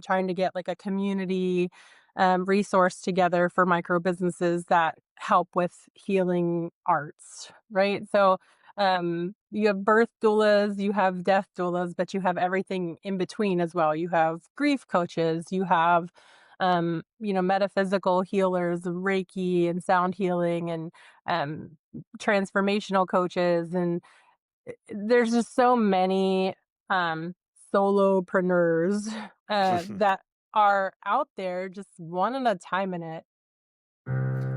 trying to get like a community resource together for micro businesses that help with healing arts, right? So you have birth doulas, you have death doulas, but you have everything in between as well. You have grief coaches, you have metaphysical healers, Reiki and sound healing, and transformational coaches, and there's just so many um, solopreneurs that are out there, just one at a time in it.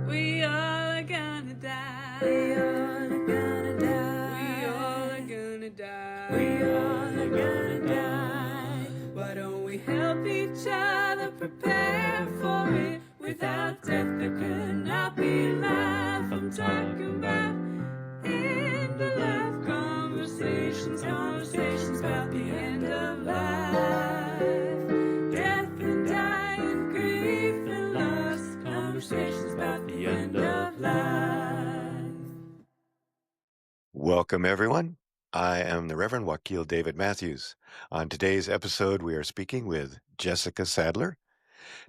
We all are gonna die. We all are gonna die. We all are gonna die. We all are gonna die. Why don't we help each other prepare for it? Without death, there could not be life. I'm talking about end of life conversations, conversations about the end of life. Death and dying, grief and loss, conversations about the end of life. Welcome, everyone. I am the Reverend Wakil David Matthews. On today's episode, we are speaking with Jessica Sadler.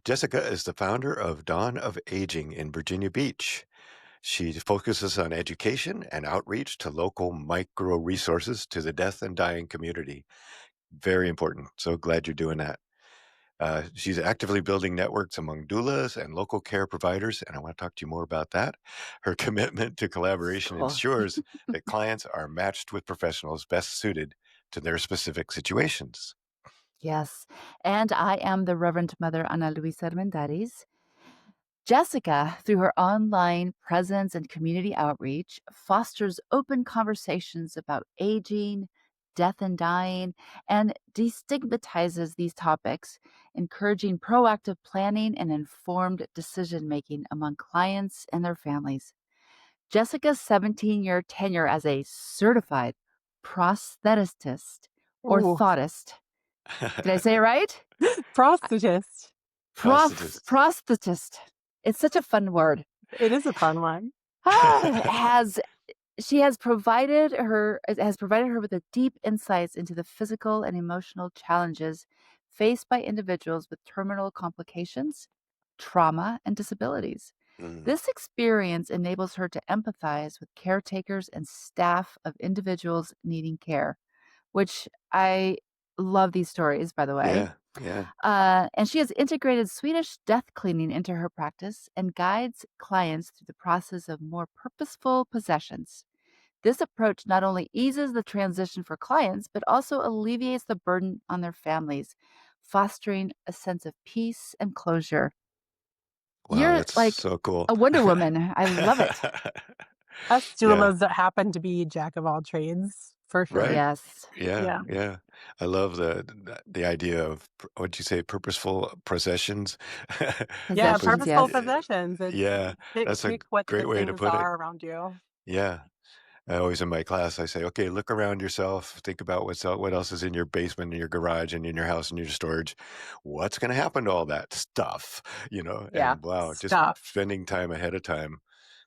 Jessica is the founder of Dawn of Aging in Virginia Beach. She focuses on education and outreach to local micro resources to the death and dying community. Very important. So glad you're doing that. She's actively building networks among doulas and local care providers, and I want to talk to you more about that. Her commitment to collaboration Cool. ensures that clients are matched with professionals best suited to their specific situations. Yes. And I am the Reverend Mother Ana Luisa Armendariz. Jessica, through her online presence and community outreach, fosters open conversations about aging, death and dying, and destigmatizes these topics, encouraging proactive planning and informed decision-making among clients and their families. Jessica's 17-year tenure as a certified prosthetist or Ooh. thoughtist. Did I say it right? Prosthetist. Prosthetist. Prosthetist. It's such a fun word. It is a fun one. Has provided her with a deep insights into the physical and emotional challenges faced by individuals with terminal complications, trauma, and disabilities. This experience enables her to empathize with caretakers and staff of individuals needing care, which I love these stories, by the way. Yeah. And she has integrated Swedish death cleaning into her practice and guides clients through the process of more purposeful possessions. This approach not only eases the transition for clients, but also alleviates the burden on their families, fostering a sense of peace and closure. Wow, You're that's like so cool. a Wonder Woman. I love it. Us doulas that happen to be jack of all trades, for sure. Right. Yes. Yeah. I love the idea of, what'd you say, purposeful processions? Yeah, Possessions, purposeful yes. possessions. Yeah, that's a Pick what great the way to things put it. are around you. Yeah. I always in my class, I say, okay, look around yourself. Think about what else is in your basement, in your garage, and in your house, and your storage. What's going to happen to all that stuff? Yeah. And wow, just Stuff. spending time ahead of time,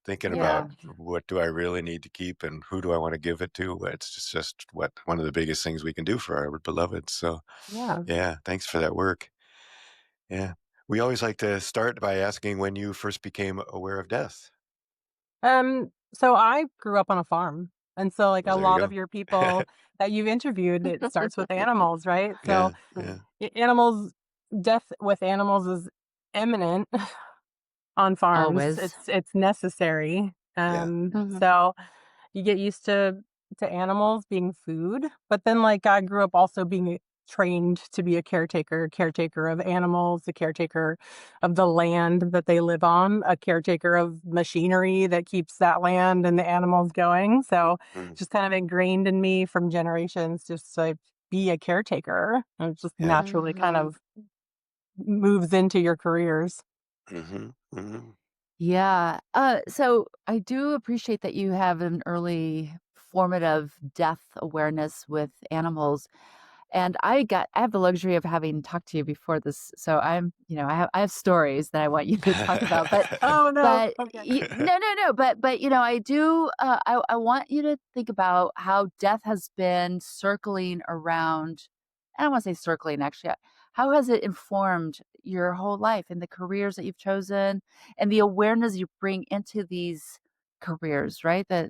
thinking Yeah. about what do I really need to keep and who do I want to give it to? It's just one of the biggest things we can do for our beloved. So yeah, thanks for that work. Yeah. We always like to start by asking when you first became aware of death. So I grew up on a farm. And so like Well, a there you lot go. of your people that you've interviewed, it starts with animals, right? So Yeah. death with animals is imminent on farms. Always. It's necessary. Mhm. So you get used to animals being food, but then like I grew up also being trained to be a caretaker of animals, a caretaker of the land that they live on, a caretaker of machinery that keeps that land and the animals going. So Mm, just kind of ingrained in me from generations just to be a caretaker. And it just yeah. naturally kind Mhm. of moves into your careers. Mm-hmm. Yeah. So I do appreciate that you have an early formative death awareness with animals. And I have the luxury of having talked to you before this. So I have stories that I want you to talk about. But Oh no. but Okay. no. But I do. I want you to think about how death has been circling around. I don't want to say circling. Actually, How has it informed your whole life and the careers that you've chosen and the awareness you bring into these careers, right? The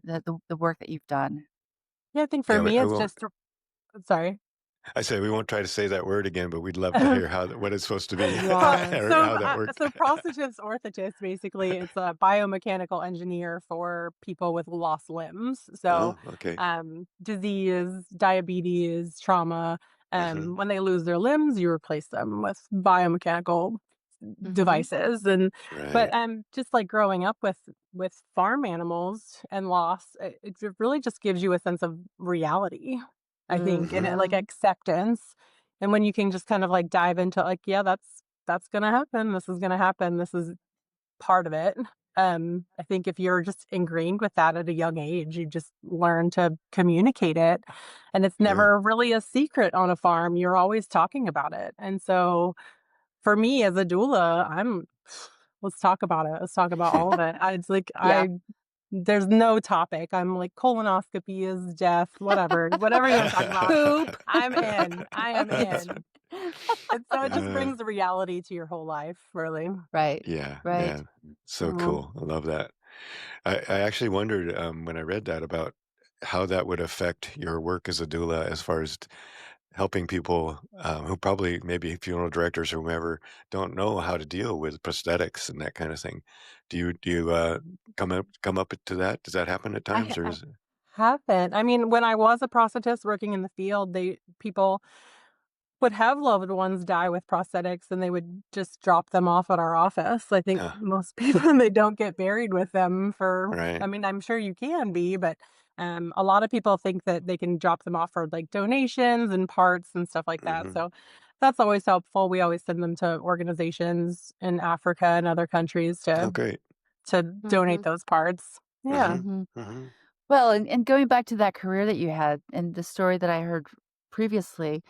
work that you've done. Yeah, I think for Yeah, me, we it's won't. just sorry. I say we won't try to say that word again, but we'd love to hear what it's supposed to be or Yes. how that worked. So prosthetist orthotist, basically, it's a biomechanical engineer for people with lost limbs. So, Oh, okay. disease, diabetes, trauma. Hmm. When they lose their limbs, you replace them with biomechanical Mhm. devices. And but Right. just like growing up with farm animals and loss, it really just gives you a sense of reality, I think, and Hmm. like Mhm. acceptance. And when you can just kind of like dive into like, yeah, that's gonna happen. This is gonna happen. This is part of it. I think if you're just ingrained with that at a young age, you just learn to communicate it. And it's Yeah. never really a secret on a farm. You're always talking about it. And so for me as a doula, let's talk about it. Let's talk about all of it. It's like Yeah. there's no topic. I'm like colonoscopy is death, whatever you want to talk about. Poop. I'm in. I am That's in. And so it just uh, brings the reality to your whole life, really. Right. yeah, Right. man. So Mhm. cool. I love that. I actually wondered when I read that about how that would affect your work as a doula as far as helping people who probably maybe funeral directors or whomever don't know how to deal with prosthetics and that kind of thing. Do you come up to that? Does that happen at times, or I is it? haven't. I mean, when I was a prosthetist working in the field, people would have loved ones die with prosthetics and they would just drop them off at our office. I think Huh, most people they don't get buried with them for right. I mean, I'm sure you can be, but a lot of people think that they can drop them off for like donations and parts and stuff like that. Hmm. So that's always helpful. We always send them to organizations in Africa and other countries Oh, great. to donate Mhm. those parts. Yeah. Hmm. Mhm. Hmm. Well, and going back to that career that you had and the story that I heard previously,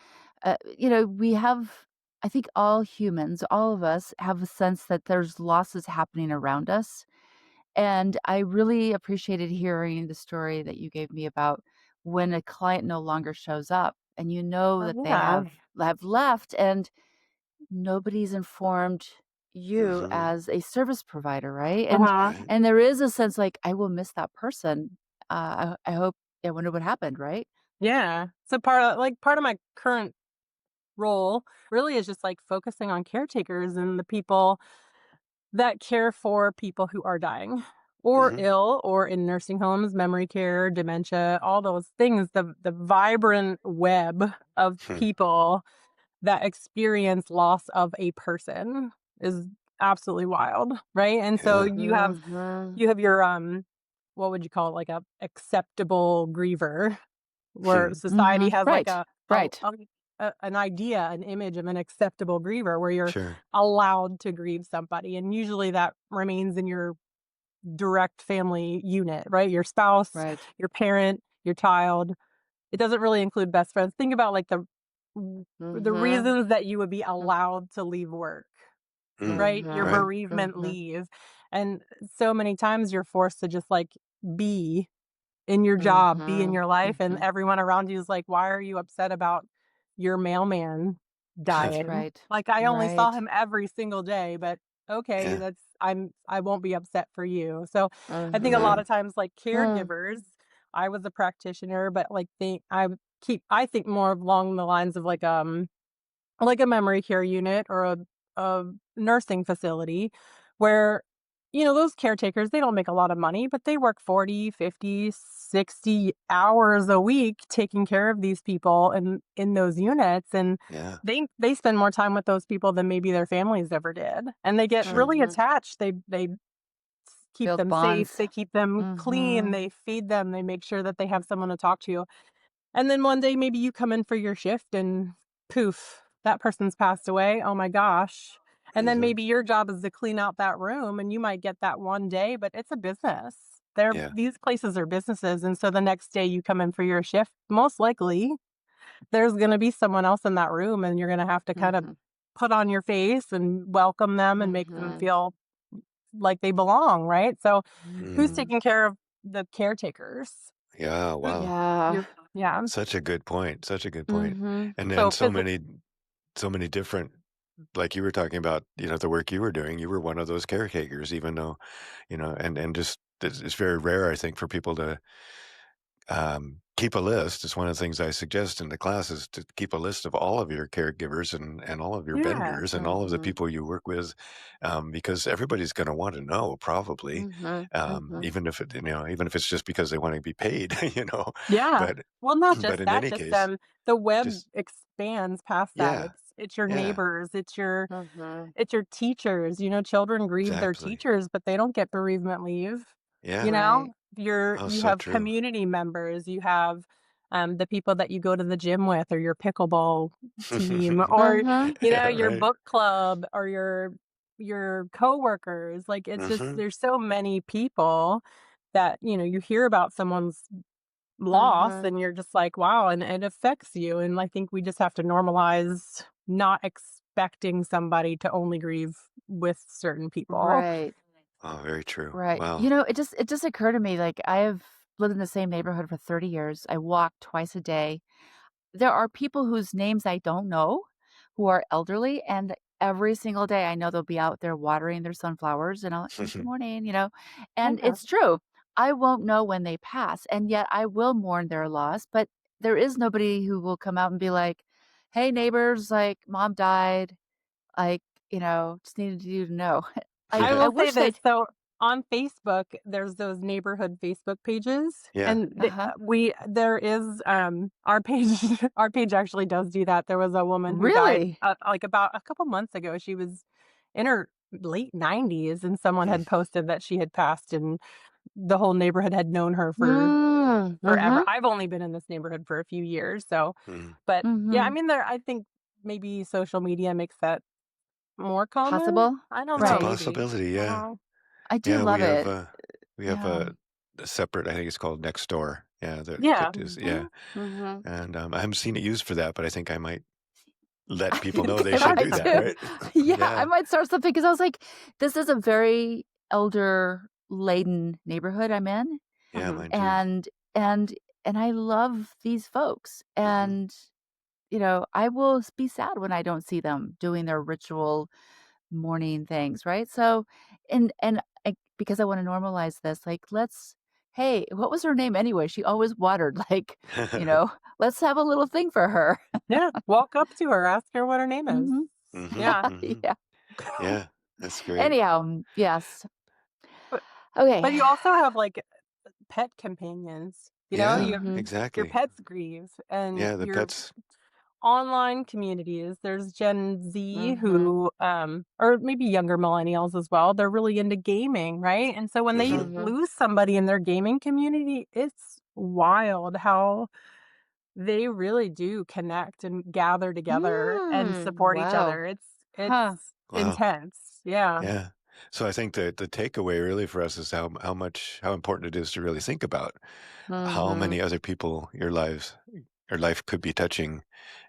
we have, I think all humans, all of us have a sense that there's losses happening around us. And I really appreciated hearing the story that you gave me about when a client no longer shows up and you know Oh, that they yeah. have left and nobody's informed you Hmm. as a service provider, right? And Uh-huh. Right. and there is a sense like I will miss that person. I hope I wonder what happened, right? Yeah. So part of my current role really is just like focusing on caretakers and the people that care for people who are dying or Hmm. ill or in nursing homes, memory care, dementia, all those things, the vibrant web of people that experience loss of a person is absolutely wild, right? And so Yeah. Mhm. you have your what would you call it, like a acceptable griever where society Mhm. has like Right. Right. an idea, an image of an acceptable griever where you're Sure. allowed to grieve somebody, and usually that remains in your direct family unit, right? Your spouse, Right. your parent, your child. It doesn't really include best friends. Think about like the Mhm. reasons that you would be Mm. allowed to leave work, Mm. right? Your Mhm. Right. bereavement Mhm. leave. And so many times you're forced to just like be in your job, be in Mhm. your life, and Mhm. everyone around you is like, "Why are you upset about your mailman dying?" Right. Like, "I only saw Right. him every single day, but okay, Yeah. I won't be upset for you." So, I think a lot Right. Mhm. of times, like, Mm. caregivers I was a practitioner, but, like, I think more along the lines of, like a memory care unit or a nursing facility where those caretakers they don't make a lot of money but they work 40, 50, 60 hours a week taking care of these people in those units and Yeah. they spend more time with those people than maybe their families ever did and they get Sure. really Mhm. attached. They keep Build them safe, bonds. they keep them clean, Mhm. they feed them, they make sure that they have someone to talk to. And then one day, maybe you come in for your shift and poof, that person's passed away. Oh my gosh. And then Hmm. maybe your job is to clean out that room and you might get that one day, but it's a business. Yeah. These places are businesses. And so the next day you come in for your shift, most likely there's going to be someone else in that room and you're going to have to kind of Mhm. put on your face and welcome them and make them Mhm. feel like they belong, right? So who's Mm. Mhm. taking care of the caretakers? Yeah. Who, Wow. Yeah. you're, yeah. Such a good point. Such a good point. Mhm. And then So so physical many. so many different, like you were talking about, the work you were doing, you were one of those caretakers, even though, and just it's very rare, I think, for people to keep a list. It's one of the things I suggest in the classes to keep a list of all of your caregivers and all of your Yeah. vendors and all of the Mhm. people you work with, because everybody's going to want to know probably, Mhm. Mhm. even if it's just because they want to be paid, Yeah. but Well, not but just in that, any just, case, the web just expands past that. yeah, It's your yeah, neighbors, Mhm. it's your teachers. Children grieve their exactly, teachers, but they don't get bereavement leave. You yeah. know? Right. Oh, You so have true. community members, you have, the people that you go to the gym with or your pickleball team or, Mhm. Yeah, your right. book club or your coworkers. Like, it's just Hmm. there's so many people that, you hear about someone's loss Mhm. and you're just like, "Wow," and it affects you, and I think we just have to normalize not expecting somebody to only grieve with certain people. Right. Oh, very true. Right. Wow. It just occurred to me, like, I've lived in the same neighborhood for 30 years. I walk twice a day. There are people whose names I don't know who are elderly, and every single day I know they'll be out there watering their sunflowers, and I'll say, "Good morning." And Yeah. it's true. I won't know when they pass, and yet I will mourn their loss, but there is nobody who will come out and be like, "Hey, neighbors, like, mom died. Like, just needed you to know." I I Yeah, I will say wish this, they'd so on Facebook, there's those neighborhood Facebook pages, yeah. and Uh-huh. there is, our page our page actually does do that. There was a woman who died, Really? like, about a couple months ago. She was in her late 90s, and someone Mm, had posted that she had passed, and the whole neighborhood had known her for Mm, forever. mhm, I've only been in this neighborhood for a few years, so mm. but, yeah, I mhm. mean, I think maybe social media makes that more common? Possible? I don't It's a know, Right. maybe. possibility, I don't yeah. know. I do Yeah, love it. we have Yeah. a separate, I think it's called Next Door. Yeah, Yeah. that is, yeah. Mhm. Mhm. And, I haven't seen it used for that, but I think I might let I people know think they I should do might that, too. right? Yeah, I Yeah. might start something because I was like, this is a very elder-laden neighborhood I'm in, Yeah, Mhm. mine too. and and and I love these folks, Mhm. and, I will be sad when I don't see them doing their ritual morning things, right? So, because I wanna normalize this, like, "Hey, what was her name anyway? She always watered," like, "Let's have a little thing for her." Yeah, walk up to her, ask her what her name is. Mhm. Mhm, Yeah. mhm. Yeah. Yeah, that's great. Anyhow, yes. But Okay. but you also have, like, pet companions, Yeah, you Mhm. your exactly. pets grieve and Yeah, the your pets. online communities. There's Gen Z Mhm. who, or maybe younger millennials as well, they're really into gaming, right? And so when they Mhm. Mhm. lose somebody in their gaming community, it's wild how they really do connect and gather together and support each Wow. other. Huh. It's Wow. intense. Yeah. Yeah. So I think the takeaway really for us is how important it is to really think about how Mhm. many other people your life could be touching,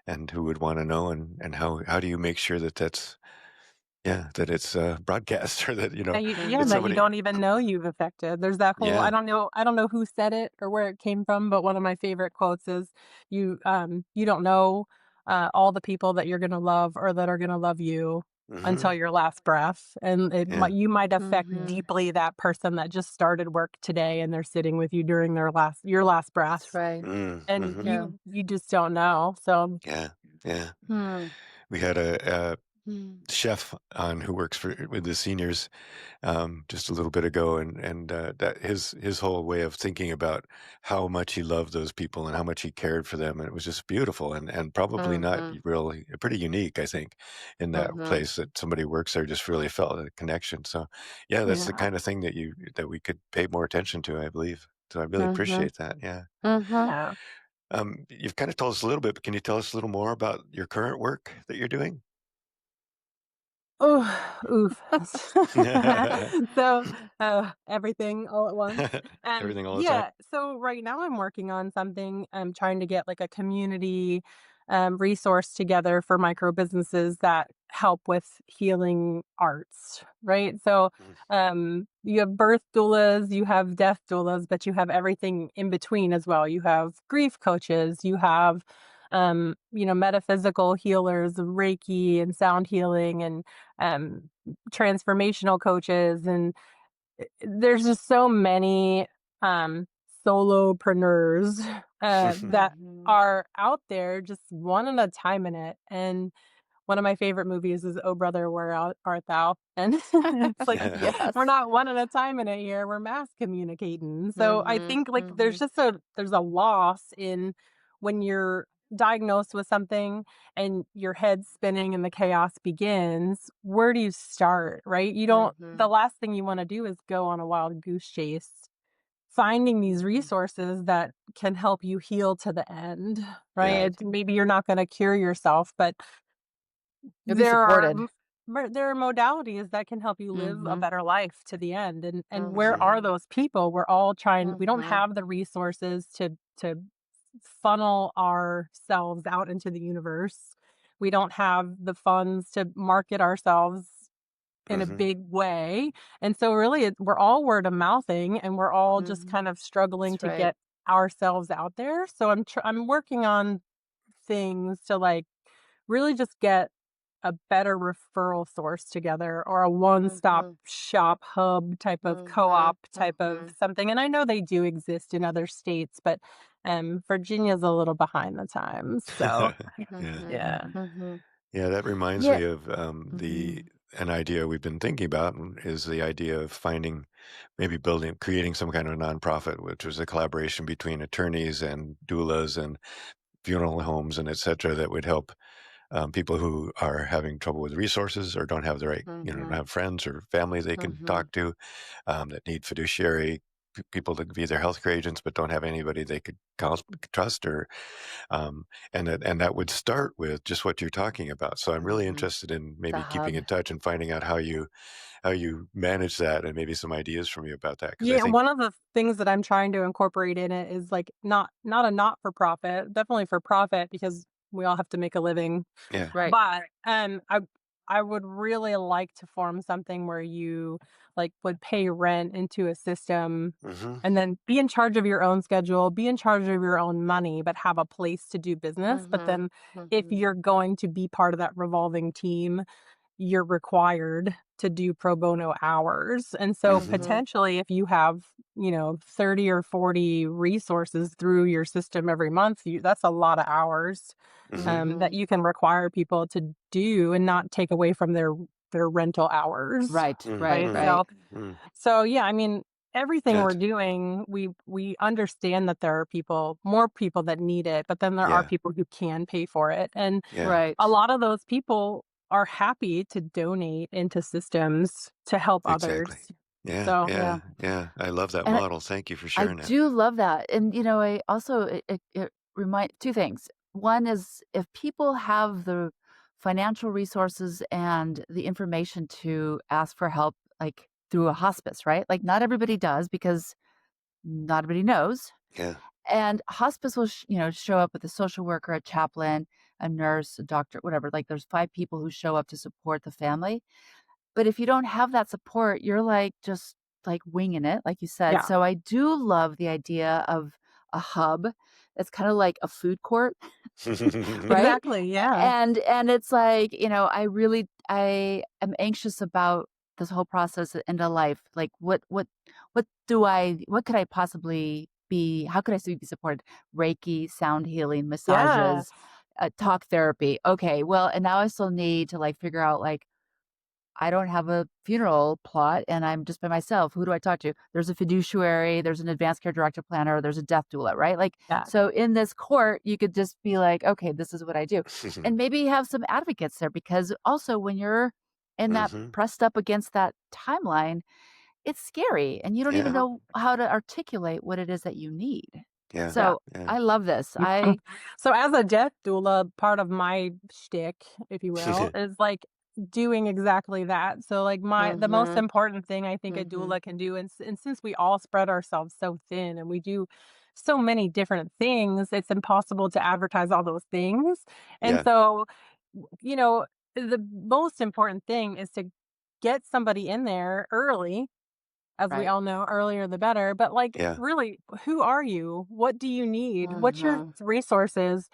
and who would want to know, and how do you make sure that that it's broadcast, or that that That you somebody. don't even know you've affected. There's that whole Yeah. I don't know who said it or where it came from, but one of my favorite quotes is you don't know all the people that you're gonna love or that are gonna love you until Hmm. your last breath. And Yeah. you might affect Mhm. deeply that person that just started work today and they're sitting with you during your last That's breath. right. And Mm-hmm. Yeah. you just don't know. So Yeah. Yeah. Hmm. We had a Hmm. chef on who works with the seniors, just a little bit ago, and that his whole way of thinking about how much he loved those people and how much he cared for them, and it was just beautiful, and probably not Mhm. really pretty unique, I think, in that Mhm. place that somebody works there just really felt a connection. So, yeah, that's the yeah. kind of thing that we could pay more attention to, I believe. So I really Mhm. appreciate that. Yeah. Mhm. Yeah. You've kind of told us a little bit, but can you tell us a little more about your current work that you're doing? Oh, oof. So, everything all at once. Everything all the time. Yeah, so right now I'm working on something. I'm trying to get like a community resource together for micro businesses that help with healing arts, right? So, Mm. you have birth doulas, you have death doulas, but you have everything in between as well. You have grief coaches, you have metaphysical healers, Reiki and sound healing, and transformational coaches. And there's just so many um, solopreneurs that Mhm. are out there just one at a time in it. And one of my favorite movies is "Oh Brother, Where Art Thou?" And it's like, we're Yes. not one at a time in it here, we're mass communicating. So I Mhm, think, like, mhm, there's a loss in when you're diagnosed with something and your head's spinning and the chaos begins. Where do you start, right? You don't The mhm, last thing you wanna do is go on a wild goose chase. Finding these mhm. resources that can help you heal to the end, right? Yeah. Right. Maybe you're not gonna cure yourself, but You'll be there are supported. there are modalities that can help you live a Mhm, better life to the end. And where Mhm. are mhm, those people? We're all trying We don't mhm, have the resources to funnel ourselves out into the universe. We don't have the funds to market ourselves in a Mhm. big way. And so really we're all word of mouthing, and we're all just mhm. kind of struggling That's to right. get ourselves out there. So I'm working on things to, like, really just get a better referral source together, or a one-stop Mhm, shop hub type of mhm, co-op type of mhm. something. And I know they do exist in other states, but Virginia's a little behind the times. So Yeah. Mhm, yeah. mhm. Yeah, that reminds Yeah. me of the Mhm, an idea we've been thinking about is the idea of finding, maybe creating some kind of nonprofit, which was a collaboration between attorneys and doulas and funeral homes and et cetera, that would help people who are having trouble with resources or don't have the right, don't mhm, have friends or family they can mhm, talk to, that need fiduciary people to be their healthcare agents, but don't have anybody they could trust, or um, and that would start with just what you're talking about. So I'm really mhm. interested in The maybe keeping hub. in touch and finding out how you manage that, and maybe some ideas from you about that, because I Yeah, think, one of the things that I'm trying to incorporate in it is, like, not a not for profit, definitely for profit, because we all have to make a living. yeah. Right. But I would really like to form something where you, like, would pay rent into a system, Hmm. and then be in charge of your own schedule, be in charge of your own money, but have a place to do business. But Mhm, then if mhm, you're going to be part of that revolving team, you're required to do pro bono hours. And so Hmm. mhm, potentially, if you have, 30 or 40 resources through your system every month, that's a lot of hours Hmm. that mhm. you can require people to do and not take away from their rental hours. Right, Hmm. right, Right. Hmm. right. So yeah, I mean, everything we're Good. doing, we understand that there are more people that need it, but then there are Yeah. people who can pay for it. And Yeah. a Right. lot of those people are happy to donate into systems to help Exactly. others. Yeah. So Yeah. Yeah. Yeah. I love that And model. Thank you for I sharing that. do love that. And, I also, it remind two things. One is if people have the financial resources and the information to ask for help, like through a hospice, right? Like not everybody does because not everybody knows. Yeah. And hospice will, show up with a social worker, a chaplain, a nurse, a doctor, whatever. Like there's 5 people who show up to support the family. But if you don't have that support, you're like just like winging it, like you said. yeah. So I do love the idea of a hub. It's kind of like a food court, right? Exactly. Yeah. And it's like, I am anxious about this whole process at end of life. Like what could I possibly be? How could I still be supported? Reiki, sound healing, Yeah. massages, talk therapy. Okay, well, and now I still need to like figure out like I don't have a funeral plot and I'm just by myself. Who do I talk to? There's a fiduciary, there's an advanced care director planner, there's a death doula, right? Like, Yeah. so in this court, you could just be like, okay, this is what I do. And maybe have some advocates there because also when you're in that Hmm. pressed up against that timeline, it's scary and you don't even Yeah. know how to articulate what it is that you need. Yeah. Yeah. So Yeah. I love this. So as a death doula, part of my shtick, if you will, is, like, doing exactly that. So, like, the most Mm-hmm. important thing I think a Mm-hmm. doula can do, and since we all spread ourselves so thin and we do so many different things, it's impossible to advertise all those things. And Yeah. so, the most important thing is to get somebody in there early as we Right. all know, earlier the better. But like, Yeah. really, who are you? What do you need? What's your Mhm. resources?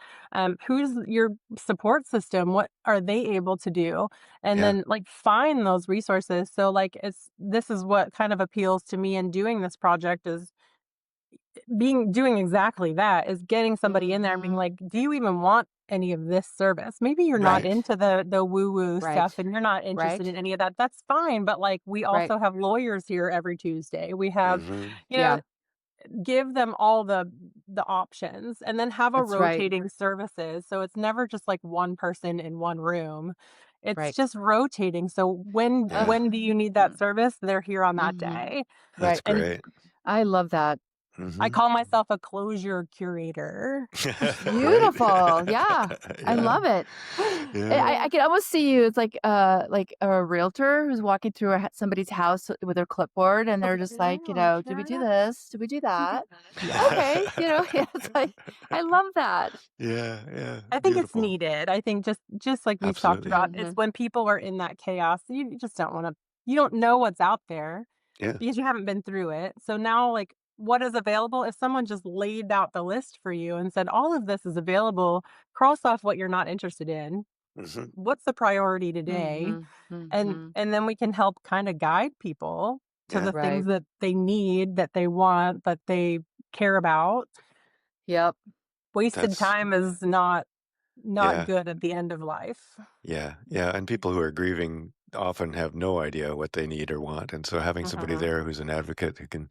Who's your support system? What are they able to do? And Yeah. then like find those resources. So like, this is what kind of appeals to me in doing this project is doing exactly that, is getting somebody in there and being Mhm. like, do you even want any of this service? Maybe you're not Right. into the woo woo stuff Right. and you're not interested Right. in any of that. That's fine. But like, we Right. also have lawyers here every Tuesday. We have, Hmm. you know, Yeah, give them all the options and then have a that's right. rotating services. So it's never just like one person in one room. It's Right. just rotating. So Yeah. when do you need that Mm. service? They're here on that Mhm. day. That's Right. And great. I love that. I Hmm. call myself a closure curator. Right. Beautiful. Yeah. I Yeah. love it. Yeah. I can almost see you. It's like a realtor who's walking through somebody's house with their clipboard, and they're just like, do we do this? Do we do that? Yeah. Okay, yeah, it's like I love that. Yeah. Yeah. I think it's Beautiful. needed. I think just like we've talked Absolutely. about, it's Mhm. when people are in that chaos, you just don't wanna you don't know what's out there Yeah. because you haven't been through it. So now, like, what is available? If someone just laid out the list for you and said, "All of this is available, cross off what you're not interested in. Hmm. What's the priority today?" Mhm. And Mhm. then we can help kinda guide people to Yeah. the Right. things that they need, that they want, that they care about. Yep. Wasted That's, time is not yeah. good at the end of life. Yeah. Yeah. And people who are grieving often have no idea what they need or want. And so having somebody Mhm. there who's an advocate who can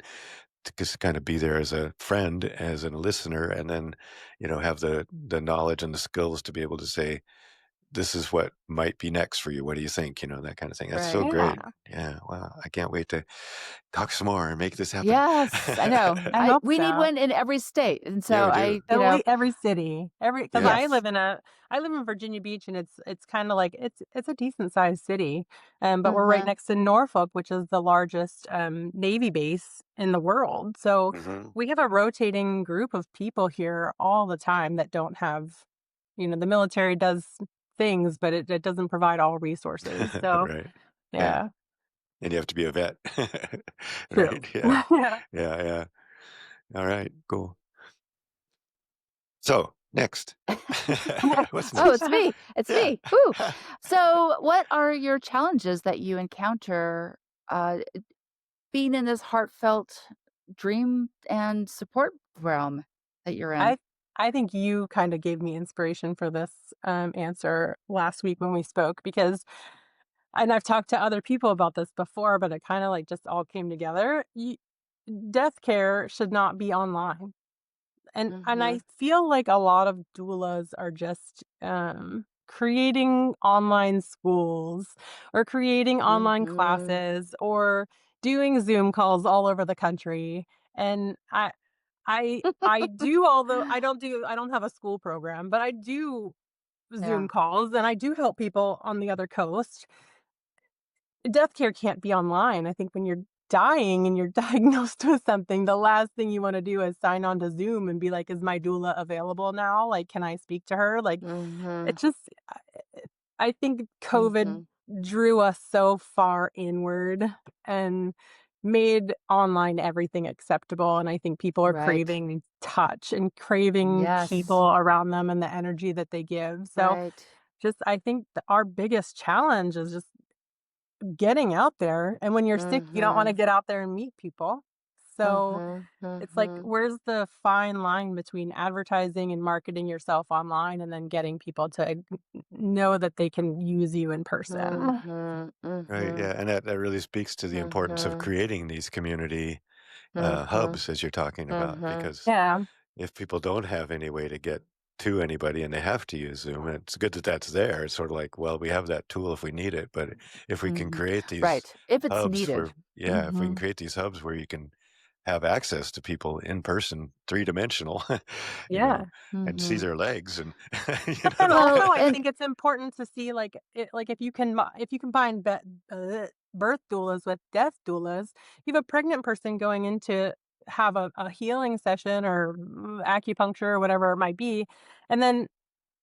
just kind of be there as a friend, as a listener, and then, have the knowledge and the skills to be able to say, this is what might be next for you. What do you think? That kind of thing. That's so Right. great. Yeah, Yeah. Wow. I can't wait to talk some more and make this happen. Yes, I know. I I hope we need so. one in every state, and Yeah, so we do. Every city, because Yeah. yes. I live in Virginia Beach, and it's kind of like it's a decent sized city, but we're right Mhm. next to Norfolk, which is the largest Navy base in the world. So Hmm. we have a rotating group of people here all the time that don't have, the military does things, but it doesn't provide all resources. So Right. Yeah. yeah, And you have to be a vet. true. Right. Yeah. Yeah. Yeah. Yeah. All right. Cool. So next. What's Oh, next? it's me. It's Yeah. me. Woo. So, what are your challenges that you encounter uh, being in this heartfelt dream and support realm that you're in? I I think you kind of gave me inspiration for this answer last week when we spoke because, and I've talked to other people about this before, but it kind of like just all came together. Death care should not be online, and I Mhm. feel like a lot of doulas are just creating online schools or creating online Mhm. classes or doing Zoom calls all over the country, and I do, although I don't have a school program, but I do Yeah. Zoom calls and I do help people on the other coast. Death care can't be online. I think when you're dying and you're diagnosed with something, the last thing you wanna do is sign on to Zoom and be like, "Is my doula available now? Like, can I speak to her?" Like, it Mhm. just I think COVID Mhm. drew us so far inward and made online everything acceptable, and I think people are Right. craving touch and craving Yes. people around them and the energy that they give. So, Right. just I think our biggest challenge is just getting out there, and when you're sick, you don't wanna Mhm. get out there and meet people. So, Mhm. it's like, Mhm. where's the fine line between advertising and marketing yourself online and then getting people to know that they can use you in person? Mhm. Right. Mhm. Yeah. And that really speaks to the importance of Mhm. creating these community Mhm. hubs, as you're talking about, Mhm. because Yeah. if people don't have any way to get to anybody and they have to use Zoom, it's good that that's there. It's sort of like, well, we have that tool if we need it. But if we can Mhm. create these Right. If it's hubs needed. for, yeah, if we can Mhm. create these hubs where you can have access to people in person, three-dimensional, you know, Yeah. and see Mhm. their legs and, But then also, Well, I and think it's important to see, like, if you can if you combine birth doulas with death doulas, you have a pregnant person going in to have a healing session or acupuncture or whatever it might be, and then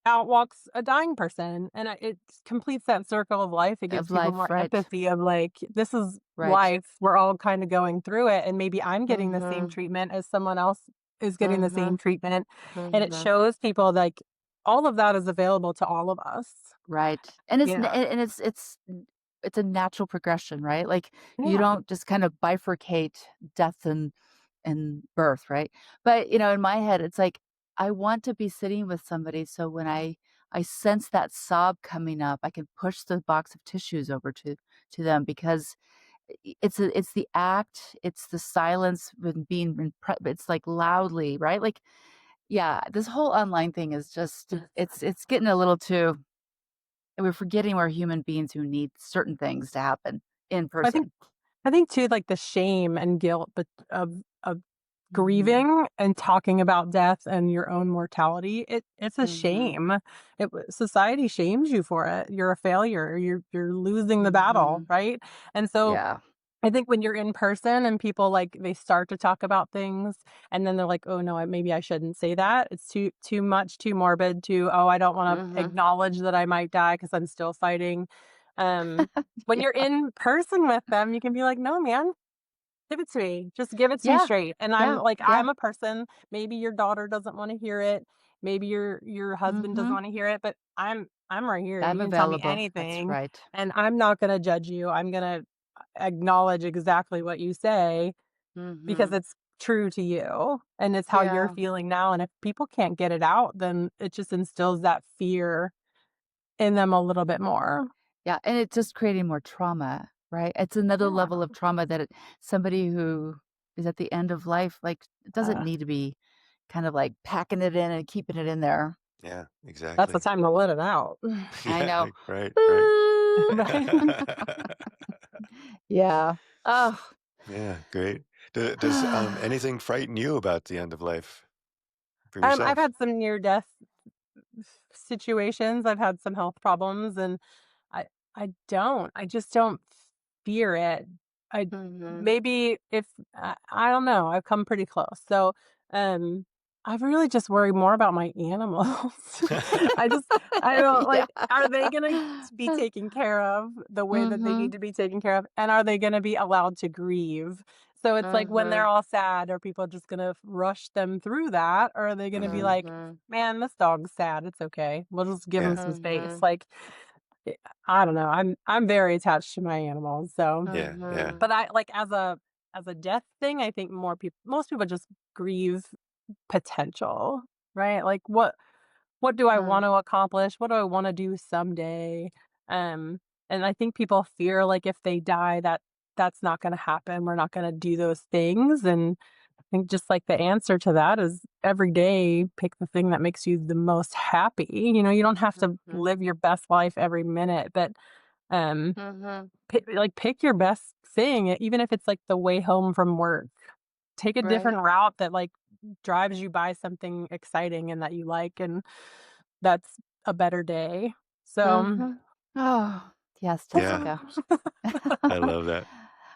out walks a dying person, and it completes that circle of life. It gives Of people life, more right. empathy of like, this is Right. life. We're all kind of going through it, and maybe I'm getting the same Mhm. treatment as someone else is getting the same Mhm. treatment, and it Mhm. shows people like all of that is available to all of us. Right. And it's n Yeah, and it's a natural progression, right? Like, you yeah. don't just kind of bifurcate death and birth, right? But, in my head, it's like, I want to be sitting with somebody so when I sense that sob coming up, I can push the box of tissues over to them because it's the act, it's the silence when being it's like loudly, right? Like, yeah, this whole online thing is just it's getting a little too we're forgetting we're human beings who need certain things to happen in I think person. I think too, like the shame and guilt, but of Mhm. grieving and talking about death and your own mortality, it's a Mhm. shame. Society shames you for it. You're a failure. You're losing the battle, Mhm. right? And so Yeah. I think when you're in person and people like they start to talk about things and then they're like, "Oh no, maybe I shouldn't say that. It's too much, too morbid, too oh, I don't want to Mhm. acknowledge that I might die because I'm still fighting." Um when you're Yeah. in person with them, you can be like, "No, man, give it to me. Just give it to me Yeah. straight." And Yeah. Yeah. I'm a person. Maybe your daughter doesn't want to hear it. Maybe your husband doesn't Mhm. want to hear it, but I'm right here. You I'm can tell me available. That's anything right. and I'm not going to judge you. I'm going to acknowledge exactly what you say because Mhm. it's true to you and it's how you're Yeah. feeling now. And if people can't get it out, then it just instills that fear in them a little bit more. Yeah, and it's just creating more trauma, right? It's another Yeah. level of trauma that somebody who is at the end of life, like, it doesn't Uh, need to be kind of like packing it in and keeping it in there. Yeah, that's the exactly. time to let it out. I know. Yeah, right, right. Boo. Right. Yeah. Oh. Yeah, great. Does anything frighten you about the end of life for I've yourself? had some near death situations. I've had some health problems and I I just don't fear it. I Mhm. maybe if I don't know, I've come pretty close. So, um I really just worry more about my animals. I just I don't Yeah. like are they going to be taken care of the way that they need Mhm. to be taken care of and are they going to be allowed to grieve? So it's like when they're Mhm. all sad, are people just going to rush them through that or are they going to be Mhm. like, Mhm. "Man, this dog's sad. It's okay. We'll just give him Yeah, some space." Mhm. Like eh, I don't know. I'm very attached to my animals. So, yeah, yeah. but I like as a death thing, I think most people just grieve potential, right? Like what do I Mhm. want to accomplish? What do I want to do someday? Um, and I think people fear like if they die that that's not going to happen. We're not going to do those things. And I think just like the answer to that is every day pick the thing that makes you the most happy. You don't have to Mhm. live your best life every minute, but um Mhm. pick your best thing, even if it's like the way home from work. Take a Right. different route that like drives you by something exciting and that you like and that's a better day. So, Mhm. Oh, yes, Yeah, Jessica. I love that.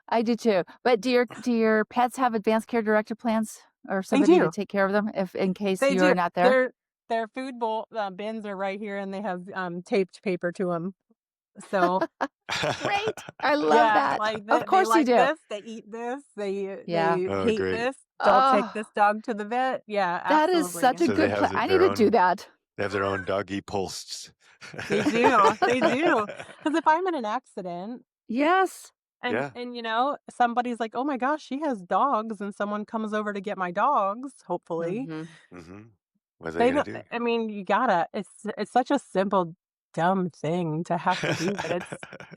I do too. But do your pets have advanced care directive plans or they somebody to do. take care of them if in case They you're do. not there? Their food bowl bins are right here and they have taped paper to them. So, Great. I love yeah, that. like Of they course you like do. this, they eat this, Yeah. they Oh, hate great. this. Don't take Oh, this dog to the vet. Yeah, that is absolutely. such a So they good have plan. I need their to do own that. doggy posts. They do. They do. Because if I'm in an accident Yes. Yeah. and somebody's like, "Oh my gosh, she has dogs," and someone comes over to get my dogs, hopefully, Mhm. Mhm. What are they they gonna don't do? I mean, you gotta it's such a simple, dumb thing to have to do, but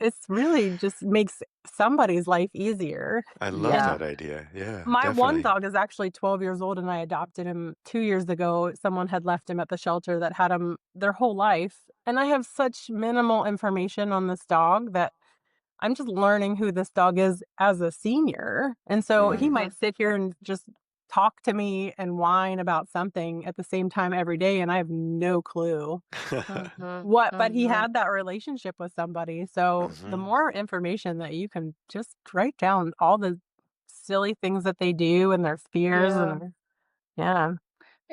it's really just makes somebody's life easier. I love Yeah. that idea. Yeah, My one definitely. dog is actually 12 years old, and I adopted him 2 years ago. Someone had left him at the shelter that had him their whole life, and I have such minimal information on this dog that I'm just learning who this dog is as a senior, and so he Mm. might Mhm. sit here and just talk to me and whine about something at the same time every day, and I have no clue Mhm. what but he Mhm. had that relationship with somebody, so the Mhm. more information that you can just write down all the silly things that they do and their fears Yeah. and yeah.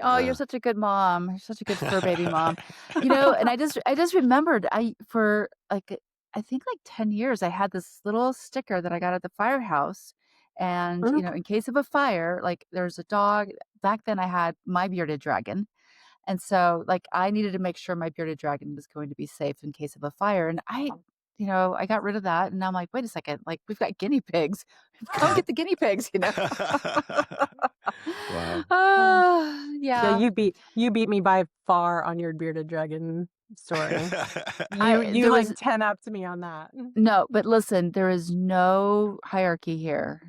Oh, you're Uh, such a good mom. You're such a good fur baby mom. And I just remembered for like I think like 10 years I had this little sticker that I got at the firehouse. And, Mm. in case of a fire, like there's a dog. Back then I had my bearded dragon. And so like I needed to make sure my bearded dragon was going to be safe in case of a fire. And I got rid of that. And now I'm like, wait a second, like we've got guinea pigs. Come get the guinea pigs. wow. Yeah, Yeah. you beat me by far on your bearded dragon story. You There like was 10 up to me on that. no, but listen, there is no hierarchy here.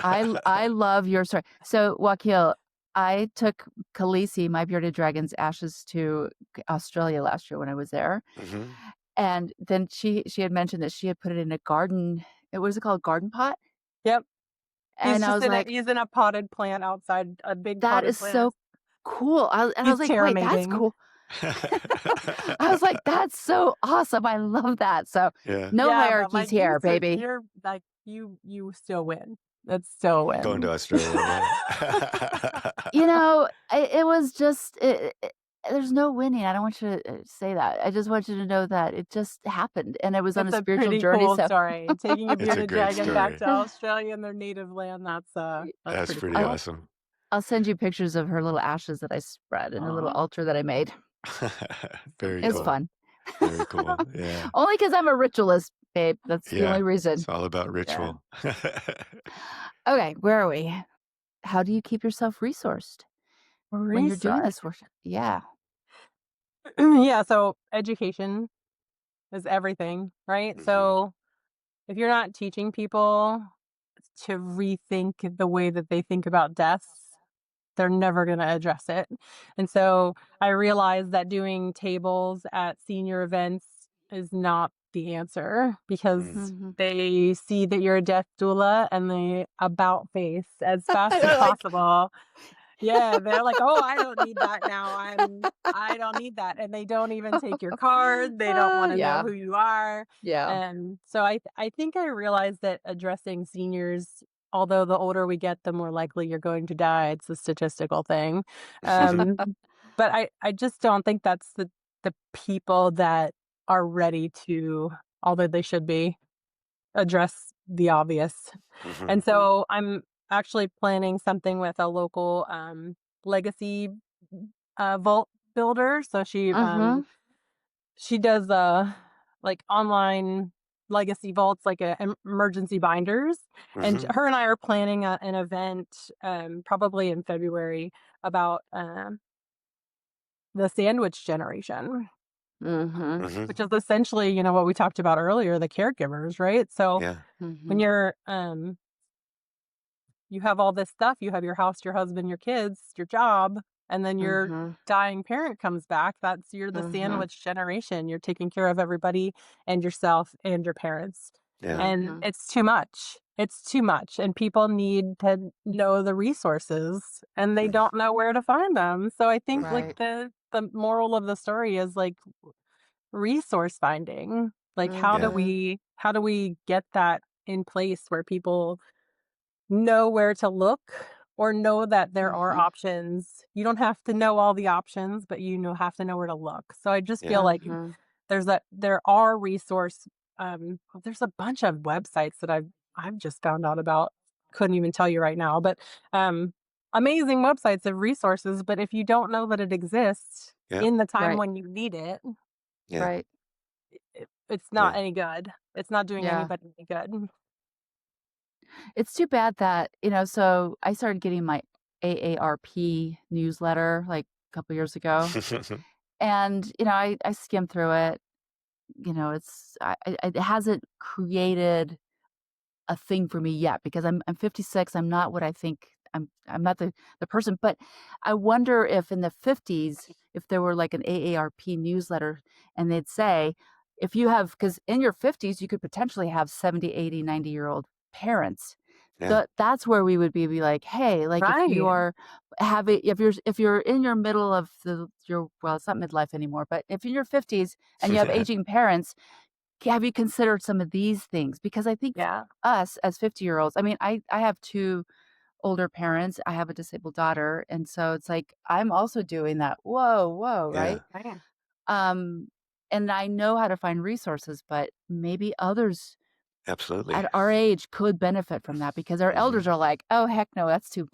I love your story. So, Wakil, I took Khaleesi, my bearded dragon's ashes to Australia last year when I was there. Mhm. And then she had mentioned that she had put it in a garden. What is it called? Garden pot? Yep. And I was like, He's in a potted plant outside, a big that potted is plant. so cool. I He's was like, wait, that's cheramating. cool. I was like, that's so awesome. I love that. So Yeah. no Yeah, but hierarchies here, baby. you're like you still win. That's still a Going to win. Australia, yeah. It was just there's no winning. I don't want you to say that. I just want you to know that it just happened, and it was on a It's a spiritual pretty journey. cool So story. Taking a It's a bearded great dragon back story. to Australia and their native land, that's That's pretty pretty cool. awesome. I'll send you pictures of her little ashes that I spread in a little Aw. altar that I made. Very It's cool. fun. Very cool. Yeah. Only because I'm a ritualist, babe. That's the Yeah. only reason. It's all about Yeah. ritual. Okay, where are we? How do you keep yourself resourced when you're doing Resource. this worship? Yeah. Yeah, so education is everything, right? Mhm. So if you're not teaching people to rethink the way that they think about death, they're never going to address it. And so I realized that doing tables at senior events is not the answer because Mm. hmm they see that you're a death doula and they about face as fast as They're like, possible. Yeah, they're like, "Oh, I don't need that now. I don't need that." And they don't even take your card. They don't want to know yeah, who you are. yeah. And so I think I realized that addressing seniors, although the older we get, the more likely you're going to die. It's a statistical thing. Um, but I just don't think that's the people that are ready to, although they should be, address the obvious. Mhm. And so I'm actually planning something with a local legacy vault builder. So Mm-hmm. she does like online legacy vaults, like emergency binders. And Mhm. her and I are planning an event probably in February about the sandwich generation, Mm-hmm. Mhm. which is essentially, what we talked about earlier, the caregivers, right? So Yeah. when Mm-hmm. you're you have all this stuff, you have your house, your husband, your kids, your job, and then your Mm-hmm. dying parent comes back. You're the Mm-hmm. sandwich generation. You're taking care of everybody and yourself and your parents. Yeah. And Mm-hmm. it's too much. It's too much. And people need to know the resources and they Mm. don't know where to find them. So I think like Right. the moral of the story is like resource finding. Like Yeah. how do we get that in place where people know where to look or know that there are Mm-hmm. options. You don't have to know all the options, but have to know where to look. So I just feel Yeah. like Mm-hmm. there are there's a bunch of websites that I've just found out about. Couldn't even tell you right now, but amazing websites of resources, but if you don't know that it exists Yeah. in the time Right. when you need it, Yeah. Right. it's not Yeah. any good. It's not doing Yeah. anybody any good. It's too bad that, so I started getting my AARP newsletter like a couple years ago. And, I skimmed through it. It hasn't created a thing for me yet because I'm 56. I'm not what I think. I'm not the person. But I wonder if in the 50s, if there were like an AARP newsletter and they'd say, if you have, because in your 50s, you could potentially have 70, 80, 90-year-old parents. Yeah. That's where we would be like, hey, like if you Right. are if you're in your middle of well, it's not midlife anymore, but if in your 50s and you have aging parents, have you considered some of these things? Because I think Yeah. us as 50-year-olds, I mean, I have two older parents. I have a disabled daughter, and so it's like I'm also doing that. Whoa, whoa, Yeah, right? Um, and I know how to find resources, but maybe others absolutely. at our age could benefit from that because our elders Mhm. are like, "Oh, heck no, that's too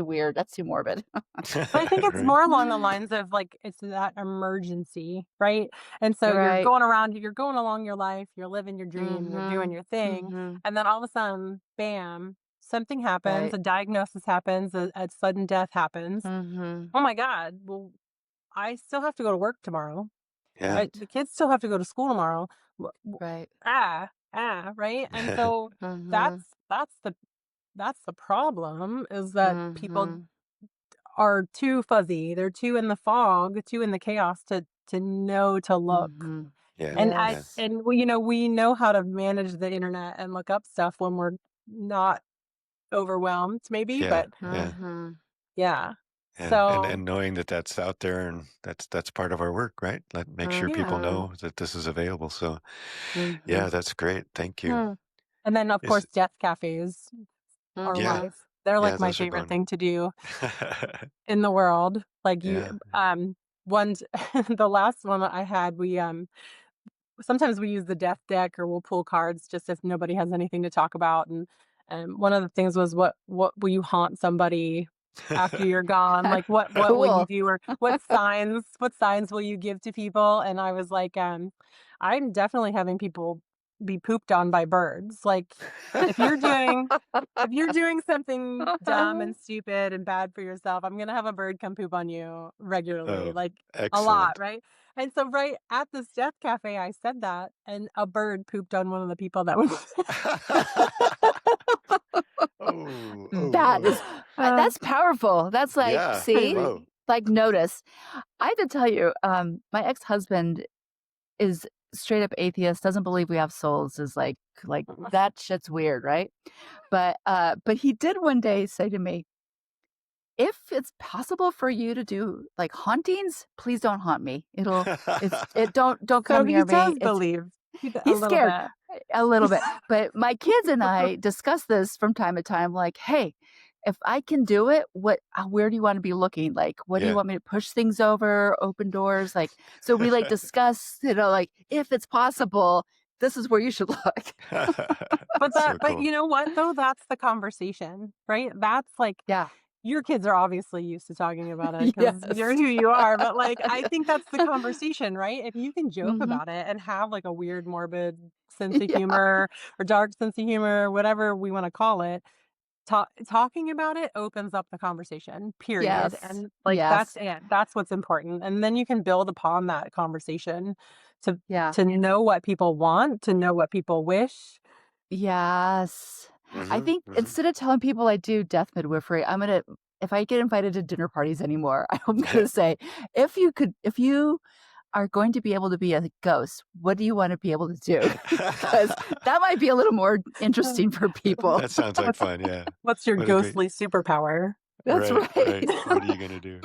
weird. That's too morbid." But I think it's Right. more along the lines of like it's that emergency, right? And so Right. you're going along your life, you're living your dream, you're doing Mhm. your thing, Mhm. and then all of a sudden, bam, something happens, Right. a diagnosis happens, a sudden death happens. Mhm. Oh my God! Well, I still have to go to work tomorrow. Yeah. Right. The kids still have to go to school tomorrow. Right. Right? And so Mhm. that's that's the that's the problem is that people Mhm. are too fuzzy. They're too in the fog, too in the chaos to know to look. Mhm. Yeah, And yeah, Yes. we know how to manage the internet and look up stuff when we're not overwhelmed, maybe, yeah, but yeah, Mhm. yeah. yeah, So and knowing that that's out there and that's part of our work, right? Make sure people yeah. Mhm. know that this is available. So, yeah, Mhm. that's great. Thank you. Hmm. And then of Is course death cafes are Yeah, Mhm. life. They're yeah, like my those are favorite going. thing to do in the world. Like Yeah. one's the last one that I had, we sometimes we use the death deck or we'll pull cards just if nobody has anything to talk about. And one of the things was what will you haunt somebody after you're gone? Like what will you Cool. do or what signs will you give to people? And I was like, I'm definitely having people be pooped on by birds. Like if you're doing if you're doing something dumb and stupid and bad for yourself, I'm gonna have a bird come poop on you regularly, Oh, like a lot, excellent. right? And so right at this death cafe, I said that, and a bird pooped on one of the people that was Oh, oh, That oh. is uh, that's powerful. That's like, Yeah. see? crazy. Whoa. Like, notice. I have to tell you, my ex-husband is straight up atheist, doesn't believe we have souls, is like, that shit's weird, right? But he did one day say to me, "If it's possible for you to do, like, hauntings, please don't haunt me. Don't So come he near me. does It's." believe a He's little scared bit. a little bit, but my kids and I discuss this from time to time, like, "Hey, if I can do it, where do you wanna be looking? Like, what do you Yeah. want me to push things over, open doors?" Like, so we, like, discuss, like, "If it's possible, this is where you should look." That's so But cool. you know what though? That's the conversation, right? That's like Yeah. your kids are obviously used to talking about it because you're Yes. who you are. But like, I think that's the conversation, right? If you can joke Mhm. about it and have like a weird, morbid sense of Yeah. humor or dark sense of humor, whatever we want to call it, talking about it opens up the conversation, period. Yes. And like, that's Yes. it. That's what's important. And then you can build upon that conversation to, Yeah. to know what people want, to know what people wish. Yes. I Mhm, think mhm. instead of telling people I do death midwifery, if I get invited to dinner parties anymore, I'm gonna say, if you are going to be able to be a ghost, what do you want to be able to do? Because that might be a little more interesting for people. That sounds like What's fun, yeah. what's your What a great ghostly superpower? That's Right, right. right. What are you gonna do?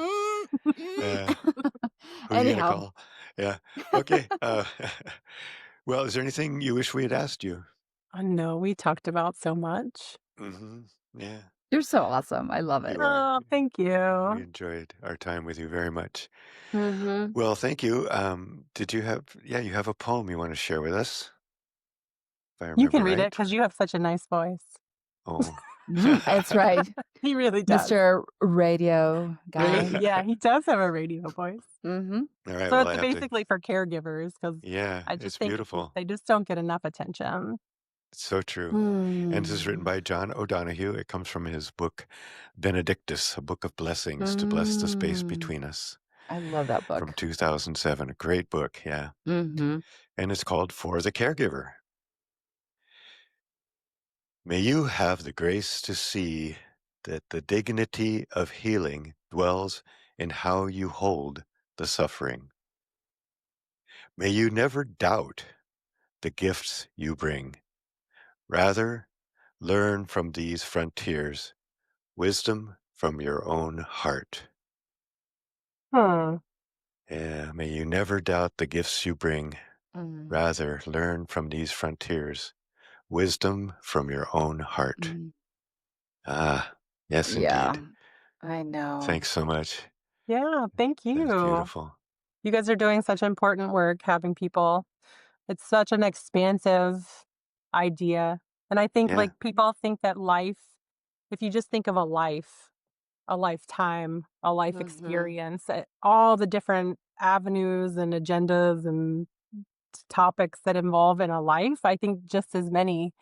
Yeah. Who are you gonna Anyhow, call? Yeah. Okay, well, is there anything you wish we had asked you? Oh, no, we talked about so much. Mhm. Yeah, you're so awesome. I love it. you are. Oh, thank We you. enjoyed our time with you very much. Mhm. Well, thank you. Did you have you have a poem you wanna share with us, if I You remember can read it right? because you have such a nice voice. Oh. That's right, He really does. Mr. Radio guy. Yeah, he does have a radio voice. Mhm. Alright, So well, it's I have to. basically for caregivers because Yeah, I just it's think beautiful. they just don't get enough attention. It's so true. And this is written Mm. by John O'Donohue. It comes from his book, Benedictus, a book of blessings to bless the space Mm. between us, I love that from book. 2007. A great book, yeah. Mhm. And it's called For the Caregiver. May you have the grace to see that the dignity of healing dwells in how you hold the suffering. May you never doubt the gifts you bring. Rather, learn from these frontiers wisdom from your own heart. Hmm. Yeah, may you never doubt the gifts you bring. Mm. Rather, learn from these frontiers wisdom from your own heart. Mm. Ah, Yes, Yeah, indeed. I know. Thanks so much. Yeah, thank That's you. beautiful. You guys are doing such important work having people. It's such an expansive idea. And I think Yeah, like people think that life, if you just think of a lifetime, a life Mhm. experience, all the different avenues and agendas and topics that involve in a life, I think just as many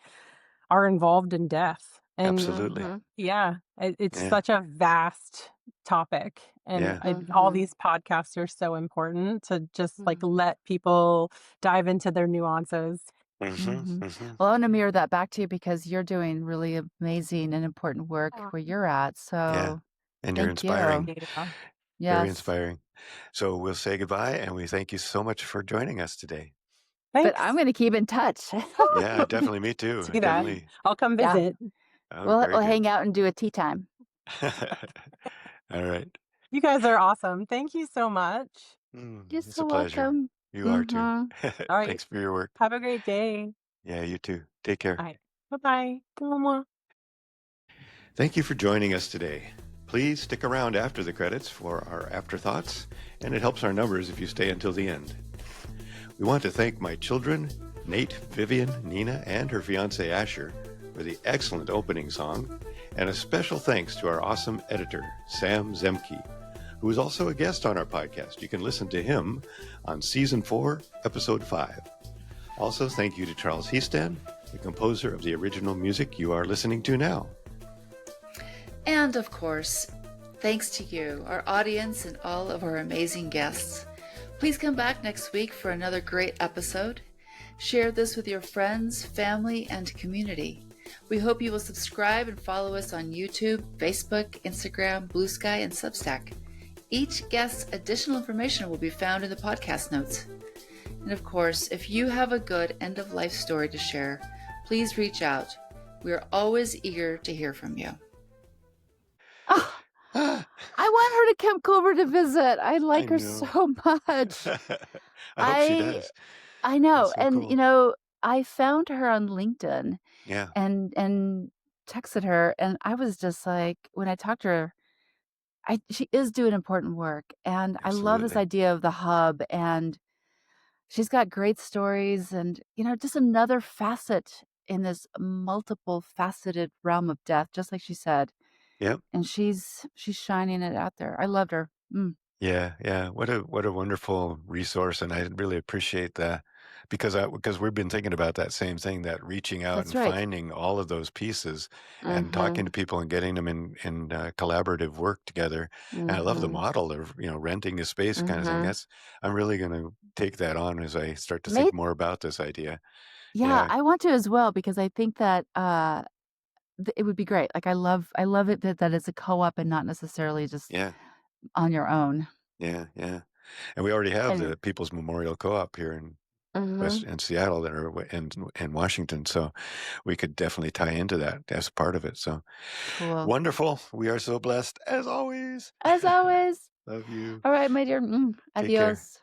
are involved in death. And absolutely. Mhm. yeah, it's Yeah, such a vast topic. And yeah. all Mhm. these podcasts are so important to just like Mhm. let people dive into their nuances. Mhm, Mhm. mhm. Well, I wanna mirror that back to you because you're doing really amazing and important work Aw, where you're at, Yeah, so and you're thank you. inspiring, yeah. very Yes. inspiring. So we'll say goodbye, and we thank you so much for joining us today. But I'm Thanks. gonna keep in touch. Yeah, definitely, me too. I Do that. definitely I'll come Yeah. visit. oh, We'll very we'll good. hang out and do a tea time. All right. You guys are awesome. Thank you so much. You're It's a so pleasure. welcome. You are too. Mhm. All right. Thanks for your work. Have a great day. Yeah, you too. Take care. All right. Bye bye. Thank you for joining us today. Please stick around after the credits for our afterthoughts, and it helps our numbers if you stay until the end. We want to thank my children, Nate, Vivian, Nina, and her fiance Asher, for the excellent opening song, and a special thanks to our awesome editor, Sam Zemke, who is also a guest on our podcast. You can listen to him on Season 4, Episode 5. Also, thank you to Charles Heaston, the composer of the original music you are listening to now. And of course, thanks to you, our audience, and all of our amazing guests. Please come back next week for another great episode. Share this with your friends, family, and community. We hope you will subscribe and follow us on YouTube, Facebook, Instagram, Blue Sky, and Substack. Each guest's additional information will be found in the podcast notes. And of course, if you have a good end-of-life story to share, please reach out. We are always eager to hear from you. Oh, Ah, I want her to come over to visit. I I like her know. so much. I hope she I does. I know. That's so And cool. I found her on LinkedIn Yeah, and texted her, and I was just like, when I talked to her, she is doing important work, and I love this absolutely. idea of the hub, and she's got great stories and, just another facet in this multiple faceted realm of death, just like she said. Yep. And she's shining it out there. I loved her. Mm, Yeah, yeah. What a wonderful resource, and I really appreciate that because we've been thinking about that same thing, that reaching out that's and right. finding all of those pieces and talking to Mhm. people and getting them in collaborative work together. And I love the Mhm. model of renting a space kind of thing. Mhm. I'm really going to take that on as I start to May think more about this idea. Yeah, Yeah, I want to as well because I think that it would be great. Like I love it that it's a co-op and not necessarily just yeah, on your own. yeah, yeah. And we already have Anyway. the People's Memorial Co-op here in Mhm. Seattle that are in Washington, so we could definitely tie into that as part of it. So Cool. wonderful. We are so blessed as always. As always. Love you. All right, my dear. Take care. Adios.